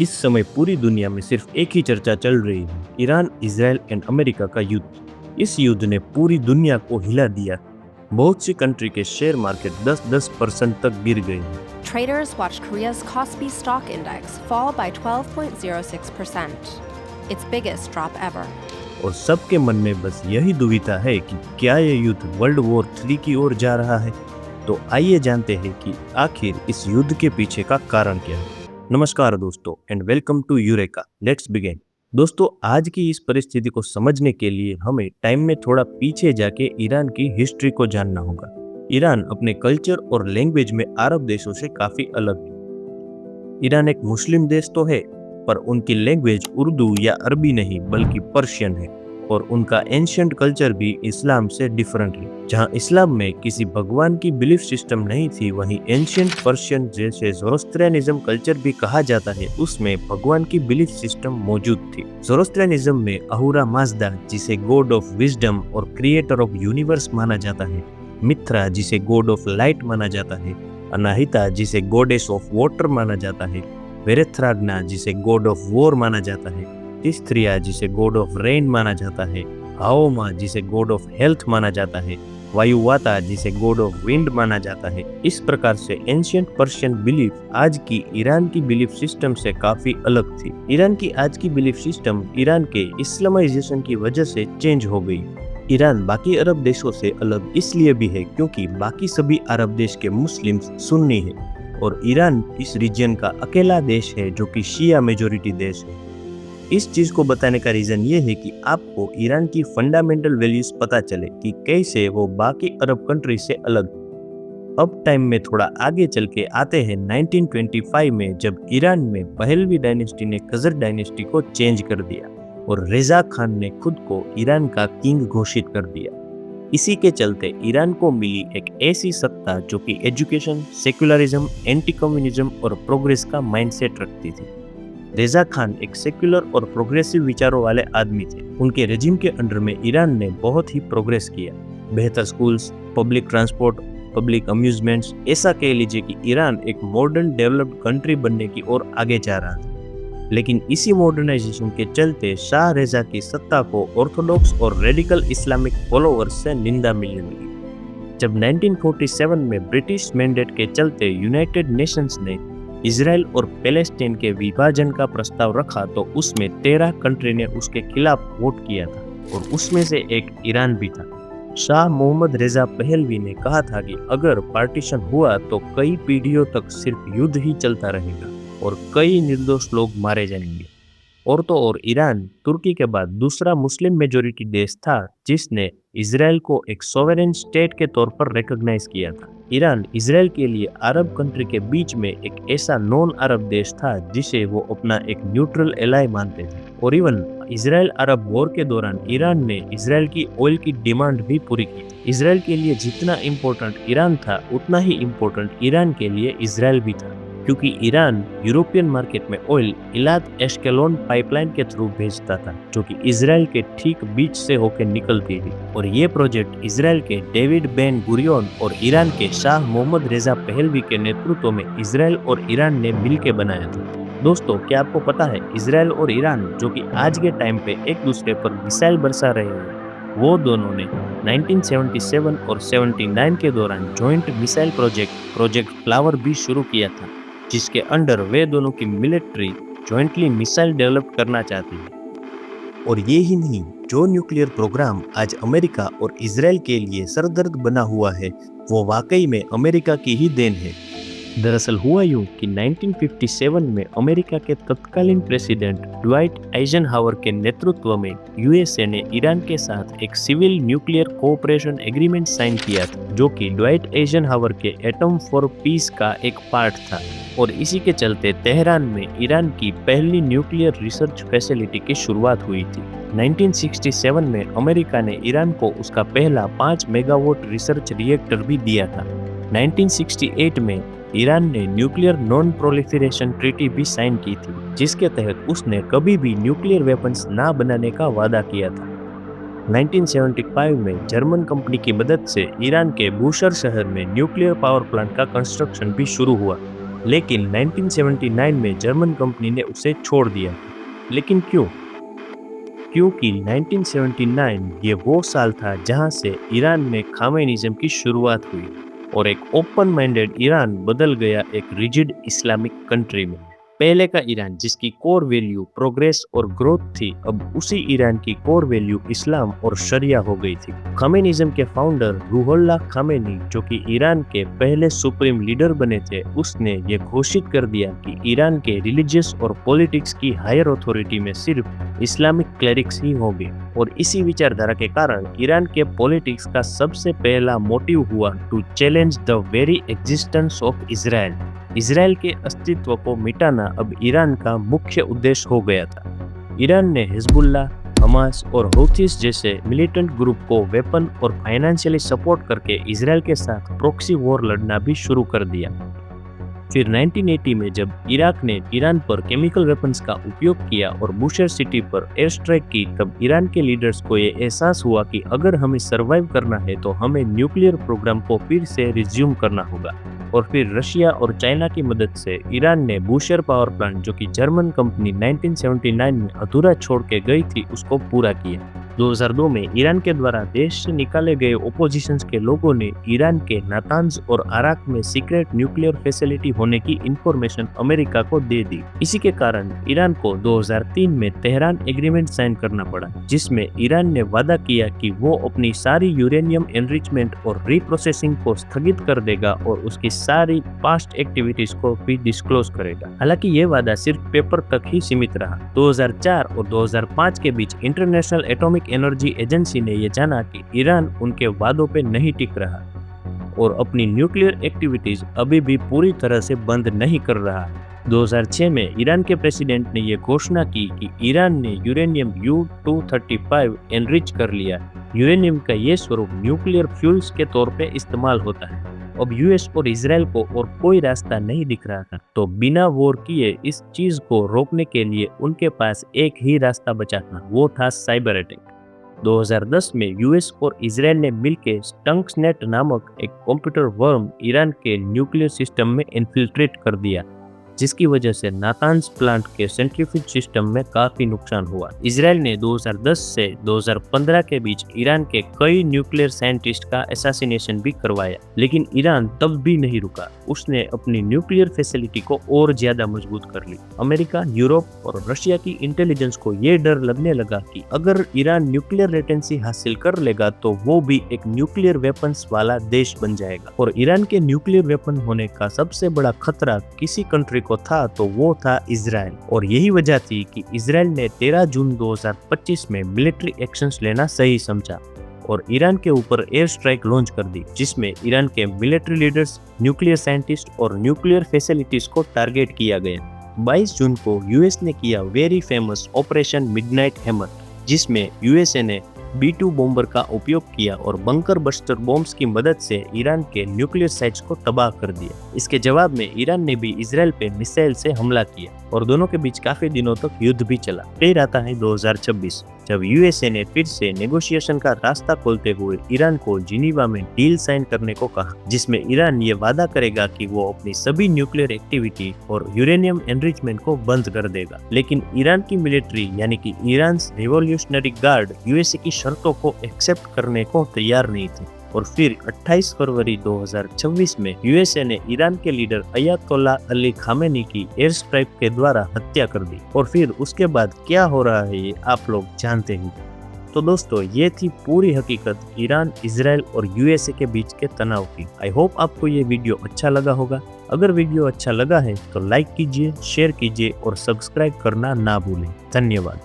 इस समय पूरी दुनिया में सिर्फ एक ही चर्चा चल रही है, ईरान, इजराइल एंड अमेरिका का युद्ध। इस युद्ध ने पूरी दुनिया को हिला दिया। बहुत सी कंट्री के शेयर मार्केट 10% तक गिर गए हैं। Traders watched Korea's Kospi stock index fall by 12.06%, its biggest drop ever. और सबके मन में बस यही दुविधा है कि क्या ये युद्ध वर्ल्ड वॉर 3 की ओर जा रहा है। तो आइए जानते हैं कि आखिर इस युद्ध के पीछे का कारण क्या है। नमस्कार दोस्तों and welcome to Eureka. Let's begin. दोस्तों, आज की इस परिस्थिति को समझने के लिए हमें टाइम में थोड़ा पीछे जाके ईरान की हिस्ट्री को जानना होगा। ईरान अपने कल्चर और लैंग्वेज में अरब देशों से काफी अलग है। ईरान एक मुस्लिम देश तो है, पर उनकी लैंग्वेज उर्दू या अरबी नहीं बल्कि पर्शियन है। और उनका एंशिएंट कल्चर भी इस्लाम से डिफरेंट है। जहां इस्लाम में किसी भगवान की बिलीफ सिस्टम नहीं थी, वहीं एंशिएंट पर्शियन जैसे ज़ोरोस्ट्रियनिज्म कल्चर भी कहा जाता है, उसमें भगवान की बिलीफ सिस्टम मौजूद थी। ज़ोरोस्ट्रियनिज्म में अहुरा माजदा, जिसे गॉड ऑफ विजडम और क्रिएटर ऑफ यूनिवर्स माना जाता है, मित्रा जिसे गॉड ऑफ लाइट माना जाता है, अनाहिता जिसे गॉडेस ऑफ वाटर माना जाता है, वेरेथ्रागना जिसे गॉड ऑफ वॉर माना जाता है, तिस्त्रिया जिसे गॉड ऑफ रेन माना जाता है, हाओमा जिसे गॉड ऑफ हेल्थ माना जाता है, वायुवाता जिसे गॉड ऑफ विंड माना जाता है। इस प्रकार से एंशिएंट पर्शियन बिलीफ आज की ईरान की बिलीफ सिस्टम से काफी अलग थी। ईरान की आज की बिलीफ सिस्टम ईरान के इस्लामाइजेशन की वजह से चेंज हो गई। ईरान बाकी अरब देशों से अलग इसलिए भी है क्योंकि बाकी सभी अरब देश के मुस्लिम्स सुन्नी हैं और ईरान इस रीजन का अकेला देश है जो कि शिया मेजोरिटी देश है। इस चीज को बताने का रीजन ये है कि आपको ईरान की फंडामेंटल वैल्यूज पता चले कि कैसे वो बाकी अरब कंट्री से अलग। अब टाइम में थोड़ा आगे चल के आते हैं 1925 में, जब ईरान में पहलवी डायनेस्टी ने खजर डायनेस्टी को चेंज कर दिया और रेजा खान ने खुद को ईरान का किंग घोषित कर दिया। इसी के चलते ईरान को मिली एक ऐसी सत्ता जो कि एजुकेशन, सेक्युलरिज्म, एंटी कम्युनिज्म और प्रोग्रेस का माइंडसेट रखती थी। रेजा खान एक सेक्युलर और प्रोग्रेसिव विचारों वाले आदमी थे। उनके रेजिम के अंडर में ईरान ने बहुत ही प्रोग्रेस किया। बेहतर स्कूल्स, पब्लिक ट्रांसपोर्ट, पब्लिक अम्यूजमेंट्स, ऐसा कह लीजिए कि ईरान एक मॉडर्न डेवलप्ड कंट्री बनने की ओर आगे जा रहा था। लेकिन इसी मॉडर्नाइजेशन के चलते शाह रेजा की सत्ता को ऑर्थोडॉक्स और रेडिकल इस्लामिक फॉलोअर्स से निंदा मिलने लगी। जब 1947 में ब्रिटिश मैंडेट के चलते यूनाइटेड नेशंस ने इजराइल और पैलेस्टीन के विभाजन का प्रस्ताव रखा तो उसमें 13 कंट्री ने उसके खिलाफ वोट किया था और उसमें से एक ईरान भी था। शाह मोहम्मद रेजा पहलवी ने कहा था कि अगर पार्टीशन हुआ तो कई पीढ़ियों तक सिर्फ युद्ध ही चलता रहेगा और कई निर्दोष लोग मारे जाएंगे। और तो और ईरान तुर्की के बाद दूसरा मुस्लिम मेजोरिटी देश था जिसने इजराइल को एक सॉवरेन स्टेट के तौर पर रिकॉग्नाइज किया था। ईरान इजराइल के लिए अरब कंट्री के बीच में एक ऐसा नॉन अरब देश था जिसे वो अपना एक न्यूट्रल एलाई मानते थे। और इवन इजराइल अरब वॉर के दौरान ईरान ने इजराइल की ऑयल की डिमांड भी पूरी की। इजराइल के लिए जितना इम्पोर्टेंट ईरान था उतना ही इम्पोर्टेंट ईरान के लिए इजराइल भी था, क्योंकि ईरान यूरोपियन मार्केट में ऑयल इलाद एश्केलोन पाइपलाइन के थ्रू भेजता था जो कि इजराइल के ठीक बीच से होकर निकलती थी। और ये प्रोजेक्ट इजराइल के डेविड बेन गुरियन और ईरान के शाह मोहम्मद रेजा पहलवी के नेतृत्व में इजराइल और ईरान ने मिलकर बनाया था। दोस्तों, क्या आपको पता है इजराइल और ईरान जो कि आज के टाइम पे एक दूसरे पर मिसाइल बरसा रहे हैं, वो दोनों ने 1977 और 79 के दौरान जॉइंट मिसाइल प्रोजेक्ट फ्लावर भी शुरू किया था, जिसके अंडर वे दोनों की मिलिट्री जॉइंटली मिसाइल डेवलप करना चाहती है। और ये ही नहीं, जो न्यूक्लियर प्रोग्राम आज अमेरिका और इजराइल के लिए सरदर्द बना हुआ है, वो वाकई में अमेरिका की ही देन है। दरअसल हुआ यूं कि 1957 में अमेरिका के तत्कालीन प्रेसिडेंट ड्वाइट आइजनहावर के नेतृत्व में यूएसए ने ईरान के साथ एक civil nuclear cooperation agreement sign किया था, जो कि ड्वाइट आइजनहावर के एटम फॉर पीस का एक पार्ट था। और इसी के चलते तेहरान में ईरान की पहली न्यूक्लियर रिसर्च फैसिलिटी की शुरुआत हुई थी। 1967 में अमेरिका ने ईरान को उसका पहला 5 मेगावाट रिसर्च रिएक्टर भी दिया था। 1968 में ईरान ने न्यूक्लियर नॉन प्रोलिफरेशन ट्रीटी भी साइन की थी, जिसके तहत उसने कभी भी न्यूक्लियर वेपन्स ना बनाने का वादा किया था। 1975 में जर्मन कंपनी की मदद से ईरान के बूशर शहर में न्यूक्लियर पावर प्लांट का कंस्ट्रक्शन भी शुरू हुआ। लेकिन 1979 में जर्मन कंपनी ने उसे छोड़ दिया। लेकिन क्यों? क्योंकि 1979 ये वो साल था जहां से ईरान में खामेनिज्म की शुरुआत हुई और एक ओपन माइंडेड ईरान बदल गया एक रिजिड इस्लामिक कंट्री में। पहले का ईरान जिसकी कोर वैल्यू प्रोग्रेस और ग्रोथ थी, अब उसी ईरान की कोर वैल्यू इस्लाम और शरिया हो गई थी। खामेनिज्म के फाउंडर रूहुल्लाह खामेनी, जो कि ईरान के पहले सुप्रीम लीडर बने थे, उसने ये घोषित कर दिया कि ईरान के रिलीजियस और पॉलिटिक्स की हायर अथॉरिटी में सिर्फ इस्लामिक क्लेरिक्स ही होंगे। और इसी विचारधारा के कारण ईरान के पॉलिटिक्स का सबसे पहला मोटिव हुआ to challenge the very existence of Israel. Israel के अस्तित्व को मिटाना अब ईरान का मुख्य उद्देश्य हो गया था। ईरान ने हिजबुल्लाह, हमास और हौथीस जैसे मिलिटेंट ग्रुप को वेपन और फाइनेंशियली सपोर्ट करके इजराइल के साथ प्रॉक्सी वॉर लड़ना भी शुरू कर दिया। फिर 1980 में जब इराक ने ईरान पर केमिकल वेपन्स का उपयोग किया और बुशर सिटी पर एयर स्ट्राइक की, तब ईरान के लीडर्स को ये एहसास हुआ कि अगर हमें सरवाइव करना है तो हमें न्यूक्लियर प्रोग्राम को फिर से रिज्यूम करना होगा। और फिर रशिया और चाइना की मदद से ईरान ने बुशर पावर प्लांट, जो कि जर्मन कंपनी 1979 में अधूरा छोड़ के गई थी, उसको पूरा किया। 2002 में ईरान के द्वारा देश से निकाले गए ओपोजिशंस के लोगों ने ईरान के नातांज और अराक में सीक्रेट न्यूक्लियर फैसिलिटी होने की इंफॉर्मेशन अमेरिका को दे दी। इसी के कारण ईरान को 2003 में तेहरान एग्रीमेंट साइन करना पड़ा, जिसमें ईरान ने वादा किया कि वो अपनी सारी यूरेनियम एनरिचमेंट और रीप्रोसेसिंग को स्थगित कर देगा और उसकी सारी पास्ट एक्टिविटीज को भी डिस्क्लोज करेगा। हालांकि ये वादा सिर्फ पेपर तक ही सीमित रहा। 2004 और 2005 के बीच इंटरनेशनल एटॉमिक एनर्जी एजेंसी ने यह जाना कि ईरान उनके वादों पे नहीं टिक रहा और अपनी न्यूक्लियर एक्टिविटीज अभी भी पूरी तरह से बंद नहीं कर रहा है। 2006 में ईरान के प्रेसिडेंट ने यह घोषणा की कि ईरान ने यूरेनियम U-235 एनरिच कर लिया। यूरेनियम का ये स्वरूप न्यूक्लियर फ्यूल्स के तौर पे इस्तेमाल होता है। अब यूएस और इजराइल को और कोई रास्ता नहीं दिख रहा था, तो बिना वॉर किए इस चीज को रोकने के लिए उनके पास एक ही रास्ता बचा था, वो था साइबर अटैक। 2010 में यूएस और इजराइल ने मिलकर स्टंक्सनेट नामक एक कंप्यूटर वर्म ईरान के न्यूक्लियर सिस्टम में इन्फिल्ट्रेट कर दिया, जिसकी वजह से नातांज प्लांट के सेंट्रीफ्यूज सिस्टम में काफी नुकसान हुआ। इजराइल ने 2010 से 2015 के बीच ईरान के कई न्यूक्लियर साइंटिस्ट का असैसिनेशन भी करवाया, लेकिन ईरान तब भी नहीं रुका। उसने अपनी न्यूक्लियर फैसिलिटी को और ज्यादा मजबूत कर ली। अमेरिका, यूरोप और रशिया की इंटेलिजेंस को ये डर लगने लगा कि अगर ईरान न्यूक्लियर लेटेंसी हासिल कर लेगा तो वो भी एक न्यूक्लियर वेपन्स वाला देश बन जाएगा। और ईरान के न्यूक्लियर वेपन होने का सबसे बड़ा खतरा किसी कंट्री को था तो वो था इजराइल। और यही वजह थी कि इजराइल ने 13 जून 2025 में मिलिट्री एक्शंस लेना सही समझा और ईरान के ऊपर एयर स्ट्राइक लॉन्च कर दी, जिसमें ईरान के मिलिट्री लीडर्स, न्यूक्लियर साइंटिस्ट और न्यूक्लियर फैसिलिटीज को टारगेट किया गया। 22 जून को यूएस ने किया very famous operation midnight hammer, जिसमें यूएसए ने B-2 बॉम्बर का उपयोग किया और बंकर बस्टर बॉम्ब्स की मदद से ईरान के न्यूक्लियर साइट्स को तबाह कर दिया। इसके जवाब में ईरान ने भी इजराइल पे मिसाइल से हमला किया और दोनों के बीच काफी दिनों तक युद्ध भी चला। फिर आता है 2026, जब यूएसए ने फिर से नेगोशिएशन का रास्ता खोलते हुए ईरान को जिनीवा में डील साइन करने को कहा, जिसमें ईरान ये वादा करेगा कि वो अपनी सभी न्यूक्लियर एक्टिविटी और यूरेनियम एनरिचमेंट को बंद कर देगा। लेकिन ईरान की मिलिट्री यानी कि ईरान रिवॉल्यूशनरी गार्ड यूएसए की शर्तों को एक्सेप्ट करने को तैयार नहीं थी। और फिर 28 फरवरी 2026 में यूएसए ने ईरान के लीडर अयतोल्लाह अली खामेनी की एयर स्ट्राइक के द्वारा हत्या कर दी। और फिर उसके बाद क्या हो रहा है ये आप लोग जानते हैं। तो दोस्तों, ये थी पूरी हकीकत ईरान, इजराइल और यूएसए के बीच के तनाव की। आई होप आपको ये वीडियो अच्छा लगा होगा। अगर वीडियो अच्छा लगा है तो लाइक कीजिए, शेयर कीजिए और सब्सक्राइब करना ना भूलें। धन्यवाद।